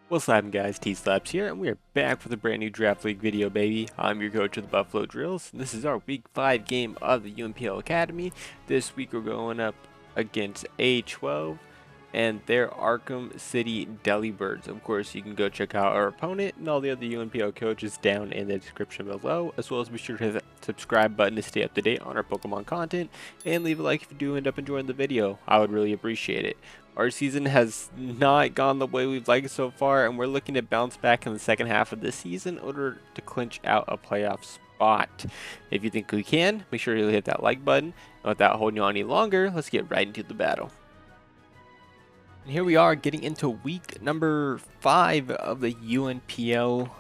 What's happening, guys? T-Slaps here, and we are back with a brand new Draft League video, baby. I'm your coach of the Buffalo Drills, and this is our Week 5 game of the UNPL Academy. This week we're going up against A12 and their Arkham City Delibirds. Of course, you can go check out our opponent and all the other UNPL coaches down in the description below, as well as be sure to hit that subscribe button to stay up to date on our Pokemon content, and leave a like if you do end up enjoying the video. I would really appreciate it. Our season has not gone the way we've liked so far, and we're looking to bounce back in the second half of this season in order to clinch out a playoff spot. If you think we can, make sure you hit that like button. And without holding you on any longer, let's get right into the battle. And here we are getting into week number 5 of the UNPL.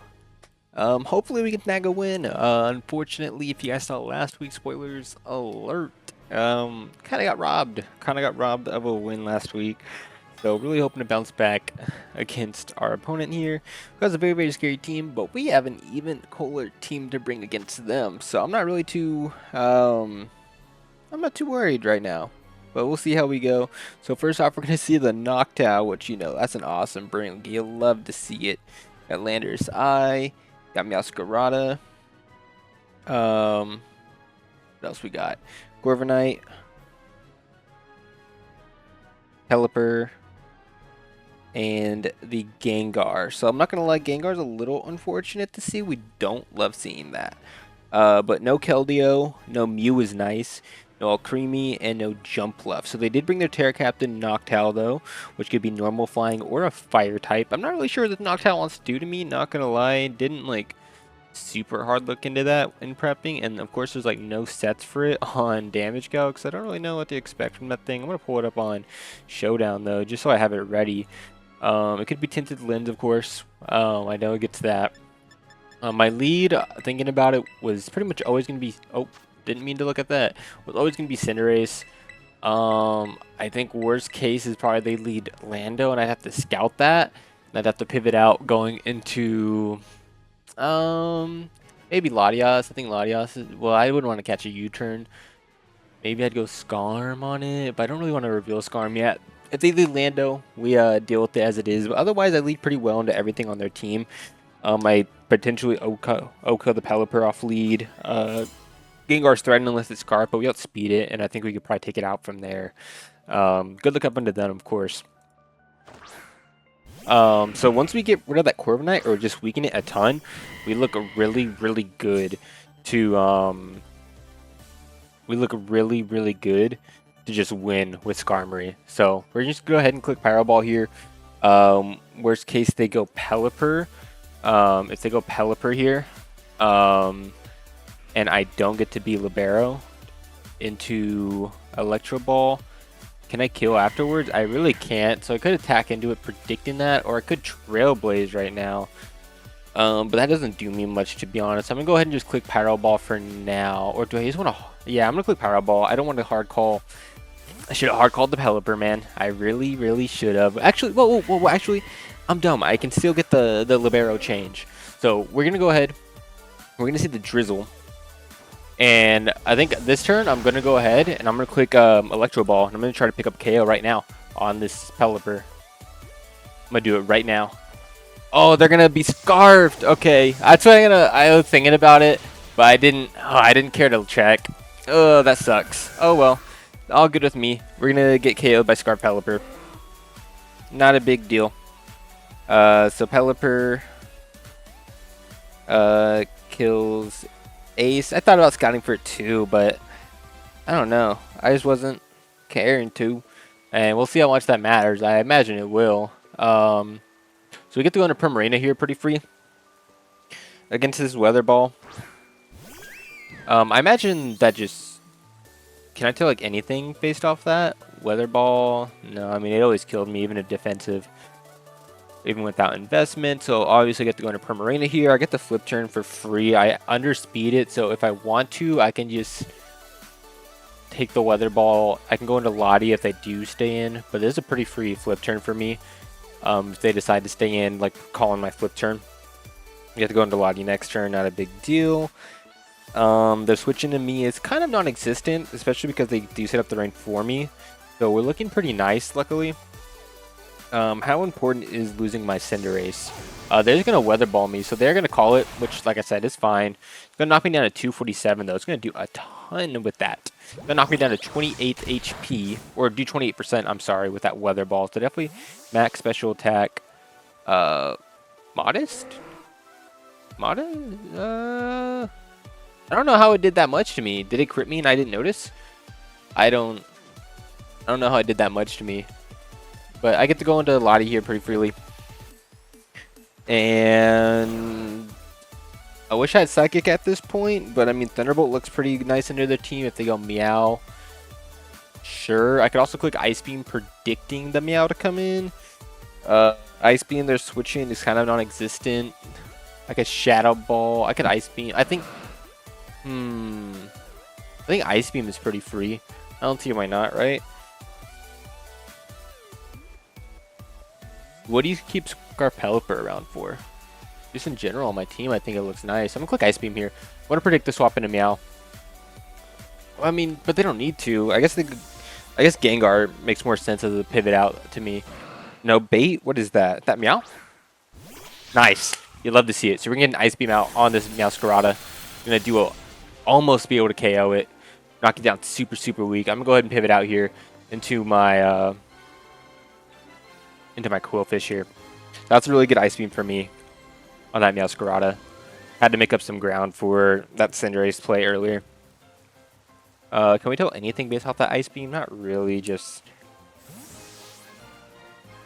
Hopefully we can snag a win. Unfortunately, if you guys saw last week, spoilers alert. Kind of got robbed of a win last week, so really hoping to bounce back against our opponent here. Because a very scary team, but we have an even cooler team to bring against them, so I'm not really too I'm not too worried right now, but we'll see how we go. So first off, we're gonna see the Noctowl, which, you know, that's an awesome bring. You'll love to see it. Got Lander's Eye, got Meowscarada. What else we got? Corviknight, Pelipper, and the Gengar. So I'm not going to lie, Gengar's a little unfortunate to see. We don't love seeing that. But no Keldeo, no Mew is nice, no Alcremie, and no Jumpluff. So they did bring their Terra Captain Noctowl, though, which could be normal flying or a fire type. I'm not really sure what the Noctowl wants to do to me, not going to lie. Didn't, like, super hard look into that in prepping, and of course there's like no sets for it on Damage Go, because I don't really know what to expect from that thing. I'm gonna pull it up on Showdown though, just so I have it ready. It could be Tinted Lens, of course. I know it gets that. My lead, thinking about it, was pretty much always gonna be, oh, didn't mean to look at that, was always gonna be Cinderace. I think worst case is probably they lead Lando, and I'd have to scout that, and I'd have to pivot out going into maybe Latias. I think Latias is, well, I wouldn't want to catch a U-turn. Maybe I'd go Skarm on it, but I don't really want to reveal Skarm yet. If they lead Lando, we deal with it as it is. But otherwise, I lead pretty well into everything on their team. I potentially Oka the Pelipper off lead. Gengar's threatened unless it's Scarf, but we outspeed it, and I think we could probably take it out from there. Good luck up into them, of course. So once we get rid of that Corviknight or just weaken it a ton, we look really good to just win with Skarmory. So we're just go ahead and click Pyro Ball here. Worst case they go Pelipper. If they go Pelipper here, and I don't get to be Libero into Electro Ball, can I kill afterwards? I really can't, so I could attack into it predicting that, or I could Trailblaze right now. But that doesn't do me much, to be honest. I'm going to go ahead and just click Pyro Ball for now. Or do I just want to... Yeah, I'm going to click Pyro Ball. I don't want to hard call... I should have hard called the Pelipper, man. I really should have. Actually, whoa, actually, I'm dumb. I can still get the Libero change. So we're going to go ahead. We're going to see the Drizzle. And I think this turn, I'm going to go ahead and I'm going to click Electro Ball. And I'm going to try to pick up KO right now on this Pelipper. I'm going to do it right now. Oh, they're going to be Scarfed. Okay, that's what I was thinking about it, but I didn't care to check. Oh, that sucks. Oh, well, all good with me. We're going to get KO'd by Scarf Pelipper. Not a big deal. So Pelipper kills Ace. I thought about scouting for it too, but I don't know. I just wasn't caring to. And we'll see how much that matters. I imagine it will. So we get to go into Primarina here pretty free against this Weather Ball. I imagine that just... Can I tell like anything based off that? Weather Ball? No, I mean, it always killed me, even a defensive. Even without investment. So obviously I get to go into Primarina here. I get the flip turn for free. I underspeed it, so if I want to, I can just take the Weather Ball. I can go into Lottie if they do stay in, but this is a pretty free flip turn for me. If they decide to stay in, like calling my flip turn. You have to go into Lottie next turn, not a big deal. Their switching to me is kind of non-existent, especially because they do set up the rain for me. So we're looking pretty nice, luckily. How important is losing my Cinderace? They're just gonna weather ball me, so they're gonna call it, which, like I said, is fine. It's gonna knock me down to 247 though. It's gonna do a ton with that. It's gonna knock me down to 28 HP, or do 28%. I'm sorry, with that weather ball. So definitely max special attack. Modest. Modest. I don't know how it did that much to me. Did it crit me and I didn't notice? I don't know how it did that much to me. But I get to go into Lottie here pretty freely. And I wish I had Psychic at this point, but I mean, Thunderbolt looks pretty nice under their team if they go Meow. Sure, I could also click Ice Beam, predicting the Meow to come in. Ice Beam, they're switching, is kind of non-existent. I could Shadow Ball, I could Ice Beam. I think Ice Beam is pretty free. I don't see why not, right? What do you keep Scarpelliper around for? Just in general on my team, I think it looks nice. I'm gonna click Ice Beam here. I want to predict the swap into Meow. I mean, but they don't need to. I guess Gengar makes more sense as a pivot out to me. No bait. What is that? That Meow? Nice. You'd love to see it. So we're gonna get an Ice Beam out on this Meowscarada. Gonna do almost be able to KO it. Knock it down super weak. I'm gonna go ahead and pivot out here into my Quillfish here. That's a really good Ice Beam for me on that Meowscarada. Had to make up some ground for that Cinderace play earlier. Can we tell anything based off that Ice Beam? Not really, just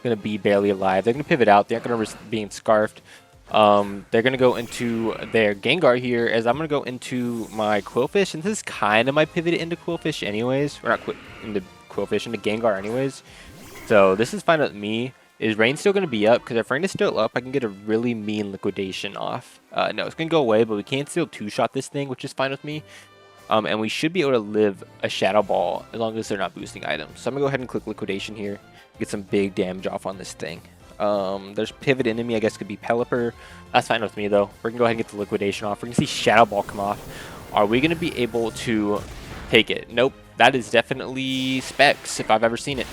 gonna be barely alive. They're gonna pivot out. They're not gonna risk being scarfed. They're gonna go into their Gengar here, as I'm gonna go into my Quillfish, and this is kind of my pivot into Quillfish anyways. We're not into Quillfish, into Gengar anyways. So this is fine with me. Is Rain still going to be up? Because if Rain is still up, I can get a really mean liquidation off. No, it's going to go away, but we can't still two-shot this thing, which is fine with me. And we should be able to live a Shadow Ball as long as they're not boosting items. So I'm going to go ahead and click liquidation here. Get some big damage off on this thing. There's pivot enemy, I guess could be Pelipper. That's fine with me, though. We're going to go ahead and get the liquidation off. We're going to see Shadow Ball come off. Are we going to be able to take it? Nope. That is definitely Specs, if I've ever seen it.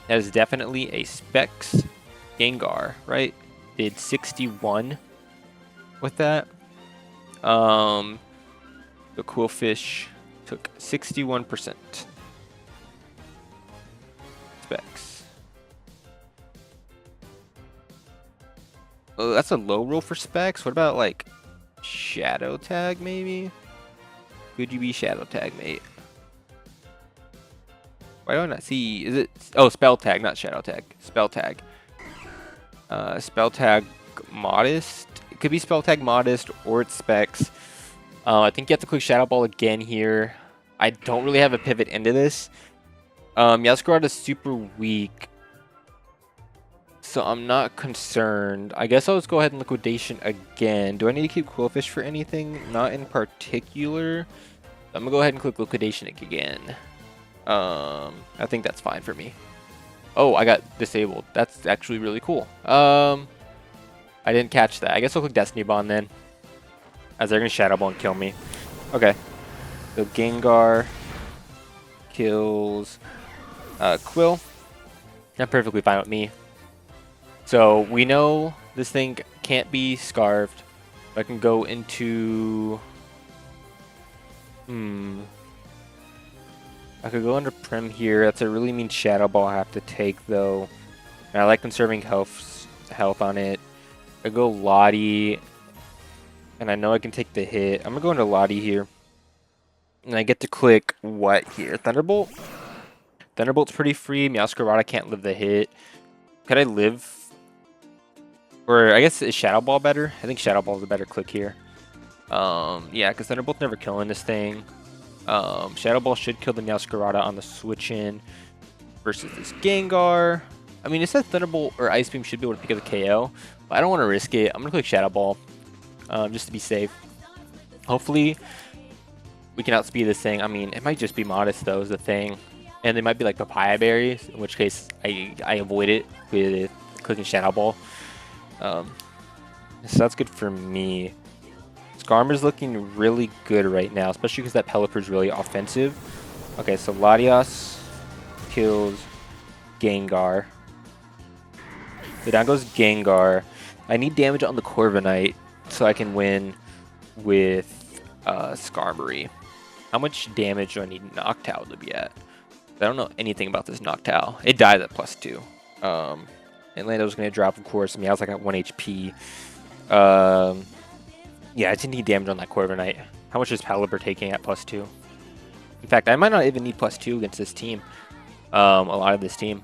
That is definitely a Specs Gengar, right? Did 61 with that. The Quillfish took 61%. Specs. Oh, that's a low roll for Specs. What about like Shadow Tag maybe? Could you be Shadow Tag, mate? Why don't I see? Is it? Oh, Spell Tag, not Shadow Tag. Spell Tag. Spell Tag Modest. It could be Spell Tag Modest or it's Specs. I think you have to click Shadow Ball again here. I don't really have a pivot into this. Meowscarada is super weak, so I'm not concerned. I guess I'll just go ahead and liquidation again. Do I need to keep Quillfish for anything? Not in particular. I'm gonna go ahead and click liquidation again. I think that's fine for me. Oh, I got disabled. That's actually really cool. I didn't catch that. I guess I'll click Destiny Bond then, as they're gonna Shadow Ball and kill me. Okay. So Gengar kills Quill. That's perfectly fine with me. So we know this thing can't be scarfed. I can go into I could go under Prim here. That's a really mean Shadow Ball I have to take, though. And I like conserving health on it. I go Lottie, and I know I can take the hit. I'm going to go into Lottie here. And I get to click what here? Thunderbolt? Thunderbolt's pretty free. Meowscarada can't live the hit. Could I live? Or I guess is Shadow Ball better? I think Shadow Ball is a better click here. Yeah, because Thunderbolt's never killing this thing. Shadow Ball should kill the Meowscarada on the switch in versus this Gengar. I mean, it says Thunderbolt or Ice Beam should be able to pick up the KO, but I don't want to risk it. I'm going to click Shadow Ball just to be safe. Hopefully, we can outspeed this thing. I mean, it might just be Modest, though, is the thing. And they might be like Papaya Berries, in which case I avoid it with clicking Shadow Ball. So that's good for me. Skarmor's looking really good right now, especially because that Pelipper's really offensive. Okay, so Latios kills Gengar. So down goes Gengar. I need damage on the Corviknight so I can win with SKARMORY. How much damage do I need Noctowl to be at? I don't know anything about this Noctowl. It died at +2. And Lando's going to drop, of course. Meow's like at 1 HP. Yeah, I just need damage on that Corviknight. How much is Pelipper taking at +2? In fact, I might not even need +2 against this team. A lot of this team.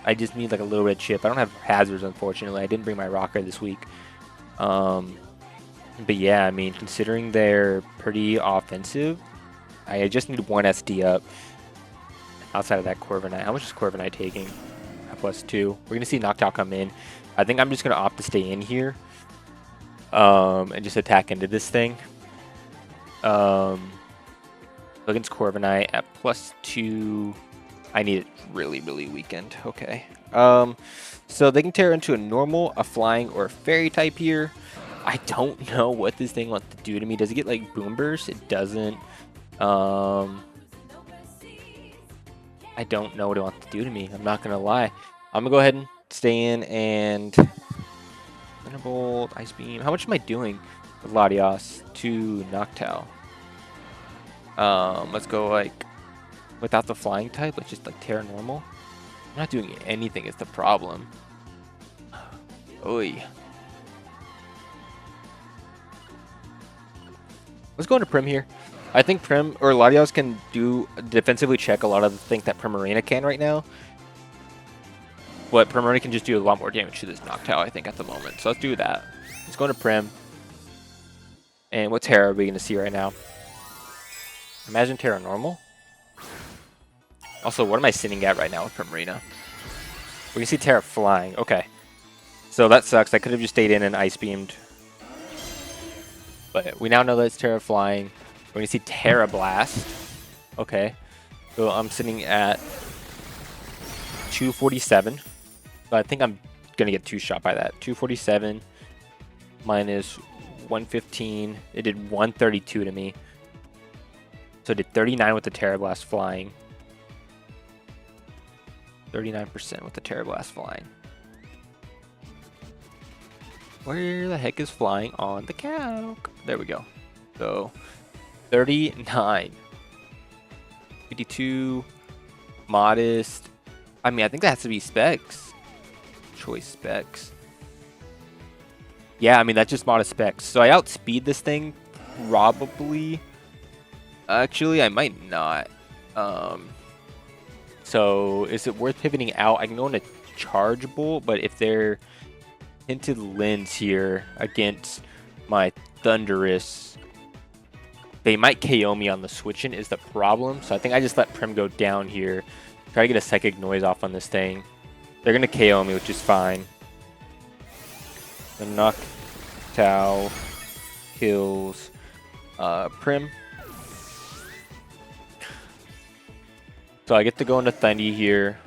I just need like a little red chip. I don't have hazards, unfortunately. I didn't bring my rocker this week. But yeah, I mean, considering they're pretty offensive, I just need 1 SD up outside of that Corviknight. How much is Corviknight taking at +2? We're going to see Noctowl come in. I think I'm just going to opt to stay in here and just attack into this thing. Against Corviknight at +2. I need it really, really weakened. Okay. So they can tear into a normal, a flying, or a fairy type here. I don't know what this thing wants to do to me. Does it get like boom burst? It doesn't. I don't know what it wants to do to me. I'm not gonna lie. I'm gonna go ahead and stay in and Thunderbolt, Ice Beam. How much am I doing with Latios to Noctowl? Let's go like without the flying type. Let's just like Terra normal. I'm not doing anything is the problem. Oy. Let's go into Prim here. I think Prim or Latios can do defensively check a lot of the things that Primarina can right now. But Primarina can just do a lot more damage to this Noctowl, I think, at the moment. So let's do that. Let's go into Prim. And what Terra are we going to see right now? Imagine Terra normal. Also, what am I sitting at right now with Primarina? We can see Terra flying. Okay. So that sucks. I could have just stayed in and Ice Beamed. But we now know that it's Terra flying. We're going to see Terra Blast. Okay. So I'm sitting at 247. So I think I'm going to get 2-shot by that. 247 minus 115. It did 132 to me. So it did 39 with the Terra Blast flying. 39% with the Terra Blast flying. Where the heck is flying on the calc? There we go. So 39. 52. Modest. I mean, I think that has to be specs. Choice specs. Yeah, I mean, that's just modest specs. So I outspeed this thing probably. Actually, I might not. So is it worth pivoting out? I can go into Chargeable, but if they're hinted lens here against my Thundurus, they might KO me on the switch-in is the problem. So I think I just let Prim go down here. Try to get a Psychic Noise off on this thing. They're going to KO me, which is fine. The Noctowl kills Prim. So I get to go into Thundy here.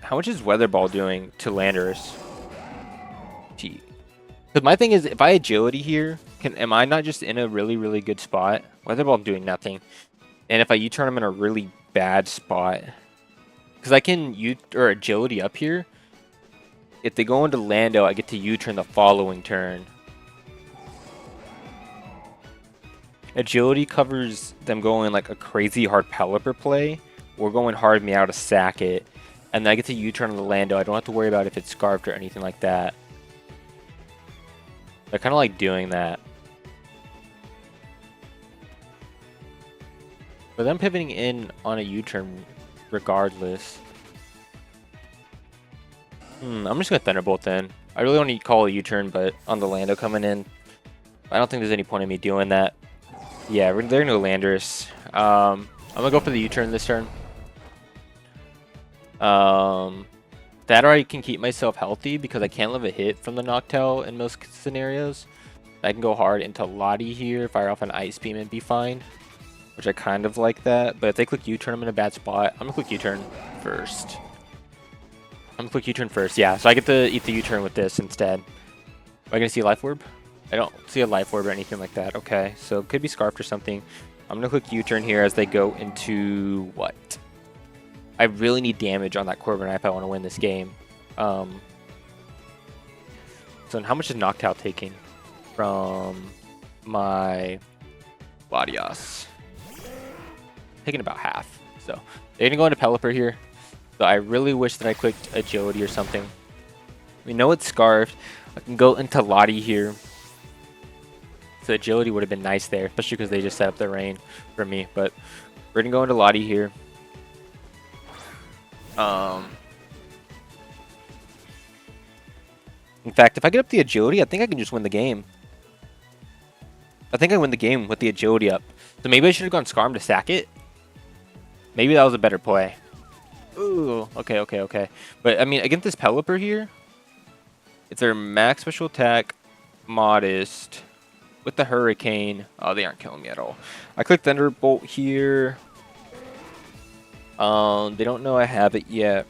How much is Weather Ball doing to Landorus? Gee. Because my thing is, if I agility here, am I not just in a really, really good spot? Weather Ball doing nothing. And if I U-turn them in a really bad spot, because I can agility up here. If they go into Lando, I get to U-turn the following turn. Agility covers them going like a crazy hard Pelipper play, or going hard Meow to sack it, and then I get to U-turn on the Lando. I don't have to worry about if it's scarfed or anything like that. I kind of like doing that. But then pivoting in on a U-turn regardless. I'm just going to Thunderbolt then. I really don't need to call a U-turn, but on the Lando coming in, I don't think there's any point in me doing that. Yeah, they're going to go Landorus. I'm going to go for the U-turn this turn. That or I can keep myself healthy because I can't live a hit from the Noctowl in most scenarios. I can go hard into Lottie here, fire off an Ice Beam and be fine. Which I kind of like that. But if they click U-turn, I'm in a bad spot. I'm going to click U-turn first. Yeah, so I get to eat the U-turn with this instead. Am I going to see a Life Orb? I don't see a Life Orb or anything like that. Okay, so it could be Scarfed or something. I'm going to click U-turn here as they go into what? I really need damage on that Corviknight if I want to win this game. So how much is Noctowl taking from my Latias? Taking about half. So they're going to go into Pelipper here. So I really wish that I clicked Agility or something. We know it's Scarfed. I can go into Lottie here. So Agility would have been nice there, especially because they just set up the rain for me. But we're going to go into Lottie here. In fact, if I get up the Agility, I think I can just win the game. I think I win the game with the Agility up. So maybe I should have gone Skarm to sack it. Maybe that was a better play. Ooh, okay. But, I mean, against this Pelipper here, it's their max special attack, modest, with the Hurricane. Oh, they aren't killing me at all. I click Thunderbolt here. They don't know I have it yet.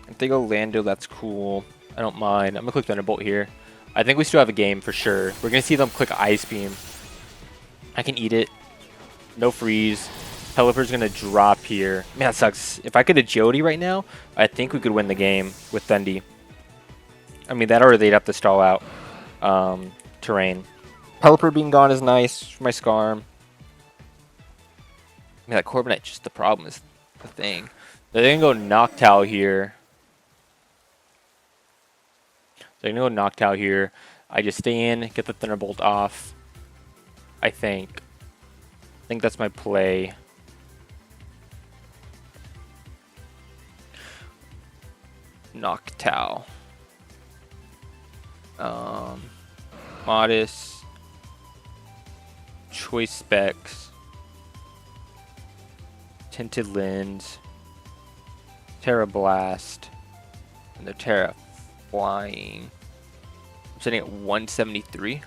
If they go Lando, that's cool. I don't mind. I'm going to click Thunderbolt here. I think we still have a game for sure. We're going to see them click Ice Beam. I can eat it. No freeze. Pelipper's going to drop here. Man, that sucks. If I could Agility right now, I think we could win the game with Thundy. I mean, that or they'd have to stall out terrain. Pelipper being gone is nice for my Skarm. I mean, that Corviknight, just the problem is the thing. They're going to go Noctowl here. They're going to go Noctowl here. I just stay in, get the Thunderbolt off. I think that's my play. Noctowl. Modest. Choice Specs. Tinted Lens. Terra Blast. And the Terra Flying. I'm sitting at 173. Can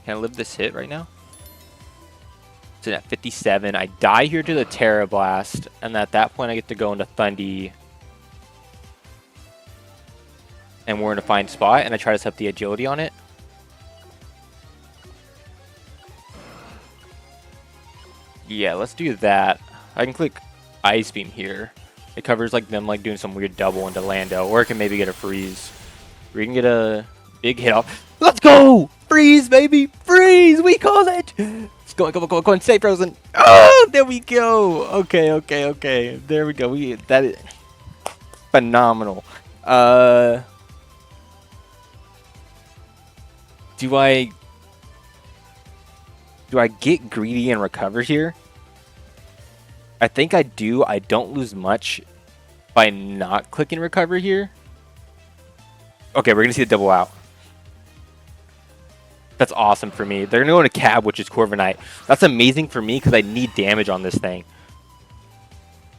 I live this hit right now? Sitting at 57. I die here to the Terra Blast. And at that point I get to go into Thundy. And we're in a fine spot. And I try to set up the Agility on it. Yeah, let's do that. I can click Ice Beam here. It covers like them like doing some weird double into Lando. Or it can maybe get a freeze. We can get a big hit off. Let's go! Freeze, baby! Freeze! We call it! Let's go on. Stay frozen. Oh, there we go! Okay. There we go. That is phenomenal. Do I get greedy and recover here? I think I do. I don't lose much by not clicking recover here. Okay, we're going to see the double out. That's awesome for me. They're going to go into Cab, which is Corviknight. That's amazing for me because I need damage on this thing.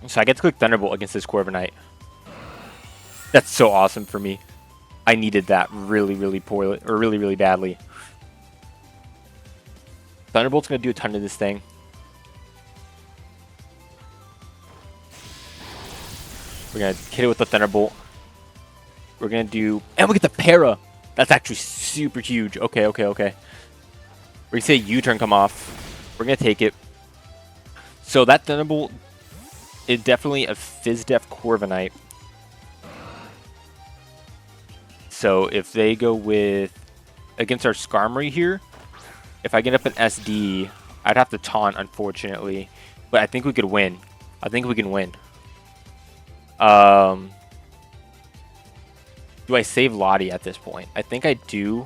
So I get to click Thunderbolt against this Corviknight. That's so awesome for me. I needed that really poorly, or really badly. Thunderbolt's going to do a ton of this thing. We're going to hit it with the Thunderbolt. We're going to do... And we get the Para! That's actually super huge. Okay. We're going to see a U-turn come off. We're going to take it. So that Thunderbolt is definitely a Fizz-Def Corviknight. So if they go with... Against our Skarmory here, if I get up an SD, I'd have to taunt, unfortunately. But I think we could win. I think we can win. Do I save Lottie at this point? I think I do.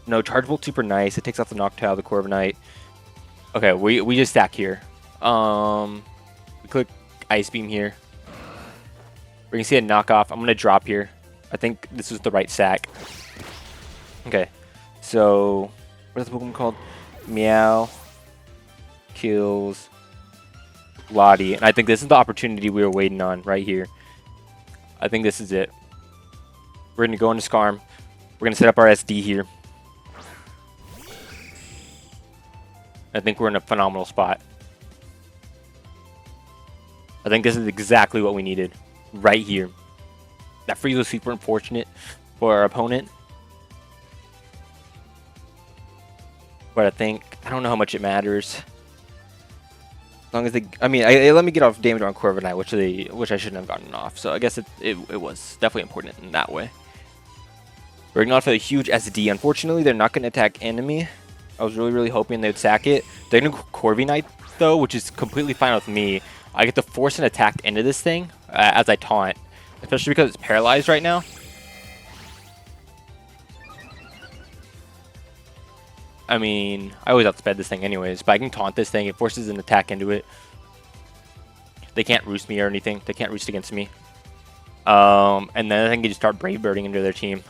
No, Charge Bolt super nice. It takes off the Noctowl, the Corviknight. Okay, we just stack here. We click Ice Beam here. We're gonna see a knockoff. I'm gonna drop here. I think this was the right sack. Okay, so what is the Pokemon called? Meow kills Lottie, and I think this is the opportunity we were waiting on right here. I think this is it. We're gonna go into Skarm. We're gonna set up our SD here. I think we're in a phenomenal spot. I think this is exactly what we needed right here. That freeze was super unfortunate for our opponent. But I don't know how much it matters. As long as they, I mean, I let me get off damage on Corviknight, which I shouldn't have gotten off. So I guess it was definitely important in that way. We're going off a huge SD. Unfortunately, they're not going to attack enemy. I was really hoping they would sack it. They're going to Corviknight though, which is completely fine with me. I get to force an attack into this thing as I taunt, especially because it's paralyzed right now. I mean, I always outsped this thing anyways, but I can taunt this thing. It forces an attack into it. They can't roost me or anything. They can't roost against me. And then I can just start Brave Birding into their team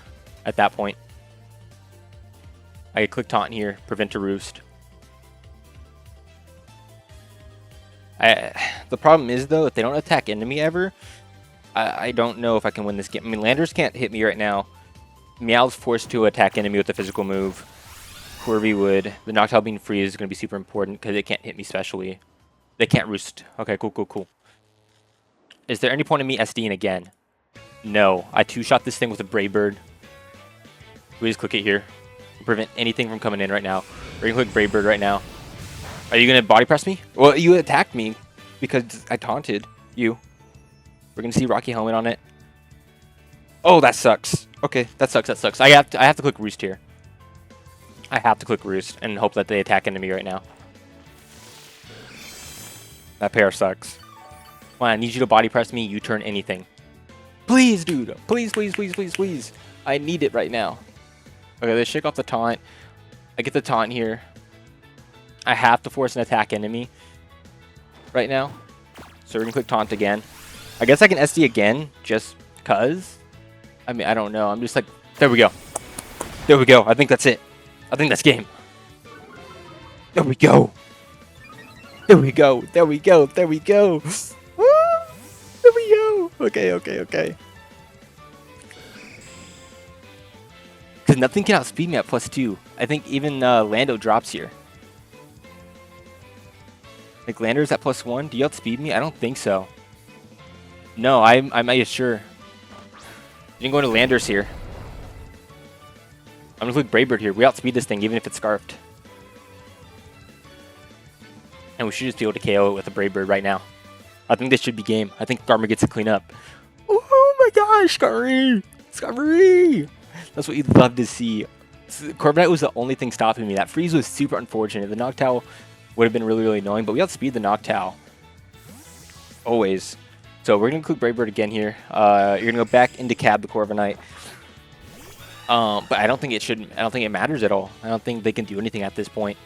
at that point. I can click taunt here, prevent a roost. The problem is though, if they don't attack enemy ever, I don't know if I can win this game. I mean, Landers can't hit me right now. Meow's forced to attack enemy with a physical move. Corvi would. The Noctowl being free is going to be super important because it can't hit me specially. They can't roost. Okay, cool. Is there any point in me SDing again? No. I two-shot this thing with a Brave Bird. We just click it here. Prevent anything from coming in right now. We're going to click Brave Bird right now. Are you going to body press me? Well, you attacked me because I taunted you. We're going to see Rocky Helmet on it. Oh, that sucks. Okay, that sucks. I have to click Roost here. I have to click Roost and hope that they attack into me right now. That pair sucks. Come on, I need you to body press me. You turn anything. Please, dude. Please. I need it right now. Okay, let's shake off the taunt. I get the taunt here. I have to force an attack enemy right now. So we're going to click taunt again. I guess I can SD again just because. I mean, I don't know. I'm just like, there we go. I think that's it. I think that's game. There we go. There we go. Okay. Because nothing can outspeed me at +2. I think even Lando drops here. Like, Lander's at +1. Do you outspeed me? I don't think so. No, I'm not sure. You can go into Landers here. I'm going to click Brave Bird here. We outspeed this thing, even if it's Scarfed. And we should just be able to KO it with a Brave Bird right now. I think this should be game. I think SKARMORY gets to clean up. Oh my gosh, SKARMORY! That's what you'd love to see. Corviknight was the only thing stopping me. That freeze was super unfortunate. The Noctowl would have been really annoying, but we outspeed the Noctowl. Always. So we're going to include Brave Bird again here. You're going to go back into Cab the Corviknight. But I don't think it matters at all. I don't think they can do anything at this point.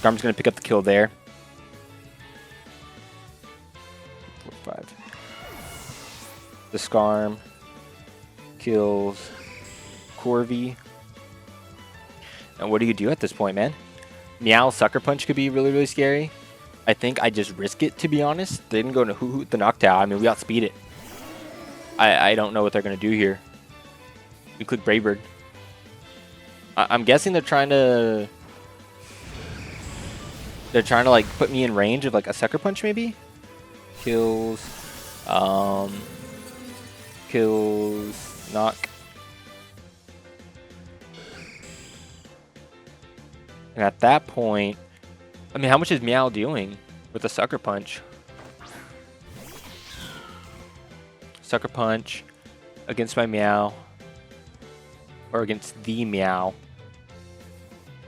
SKARMORY's going to pick up the kill there. 4, 5. The Skarm kills Corvi. And what do you do at this point, man? Meow Sucker Punch could be really scary. I think I just risk it, to be honest. They didn't go into Hoot the Noctowl. I mean, we outspeed it. I don't know what they're going to do here. We click Brave Bird. I'm guessing they're trying to... like, put me in range of, like, a Sucker Punch, maybe? Kills... kills... Knock. And at that point... I mean, how much is Meow doing with a Sucker Punch? Sucker Punch against my Meow. Or against the Meow.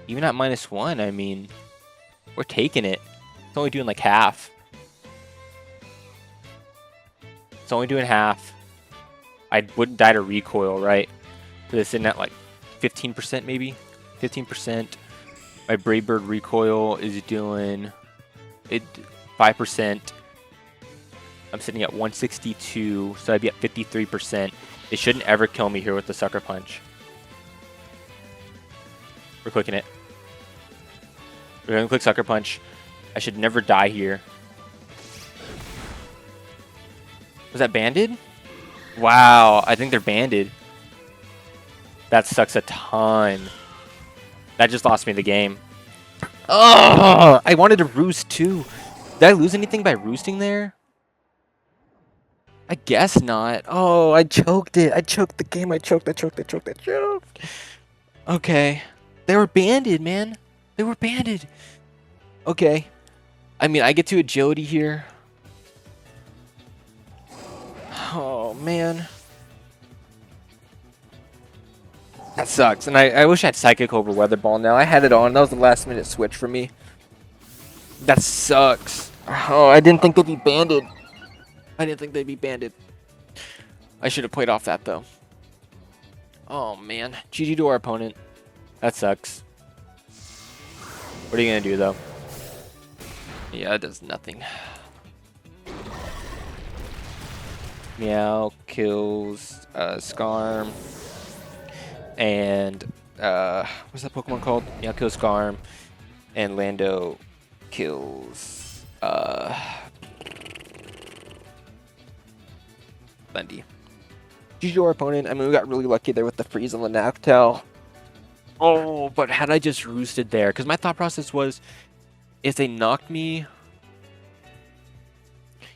Even at -1, I mean, we're taking it. It's only doing like half. It's only doing half. I wouldn't die to recoil, right? So it's in at like 15% maybe? 15%. My Brave Bird recoil is doing 5%. I'm sitting at 162, so I'd be at 53%. It shouldn't ever kill me here with the Sucker Punch. We're clicking it. We're going to click Sucker Punch. I should never die here. Was that banded? Wow, I think they're banded. That sucks a ton. That just lost me the game. Oh, I wanted to roost too. Did I lose anything by roosting there? I guess not. Oh, I choked it. I choked the game. I choked. Okay. They were banded, man. They were banded. Okay. I mean, I get to agility here. Oh, man. That sucks. And I wish I had Psychic over Weather Ball now. I had it on. That was the last minute switch for me. That sucks. Oh, I didn't think they'd be banded. I didn't think they'd be banded. I should have played off that, though. Oh, man. GG to our opponent. That sucks. What are you going to do, though? Yeah, it does nothing. Meow kills Skarm. And, what's that Pokemon called? Meow kills Skarm. And Lando kills, Bundy. GG to our opponent. I mean, we got really lucky there with the freeze on the Noctowl. Oh, but had I just roosted there, because my thought process was, if they knocked me,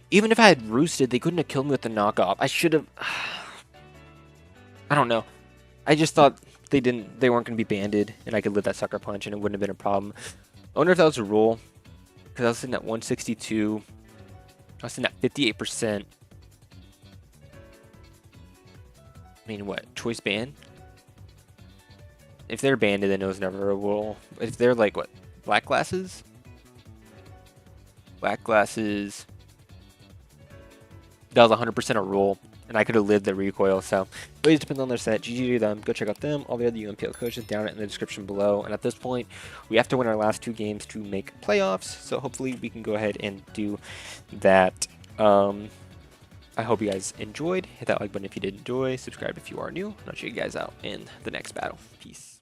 even if I had roosted, they couldn't have killed me with the knockoff. I should have. I don't know. I just thought they weren't going to be banded, and I could live that sucker punch, and it wouldn't have been a problem. I wonder if that was a rule, because I was sitting at 162. I was sitting at 58%. I mean, what? Choice ban? If they're banded, then it was never a rule. If they're like, what? Black glasses? Black glasses. That was 100% a rule, and I could have lived the recoil. So, it always depends on their set. GG to them. Go check out them. All the other UNPL coaches down in the description below. And at this point, we have to win our last 2 games to make playoffs. So, hopefully, we can go ahead and do that. I hope you guys enjoyed. Hit that like button if you did enjoy. Subscribe if you are new. And I'll check you guys out in the next battle. Peace.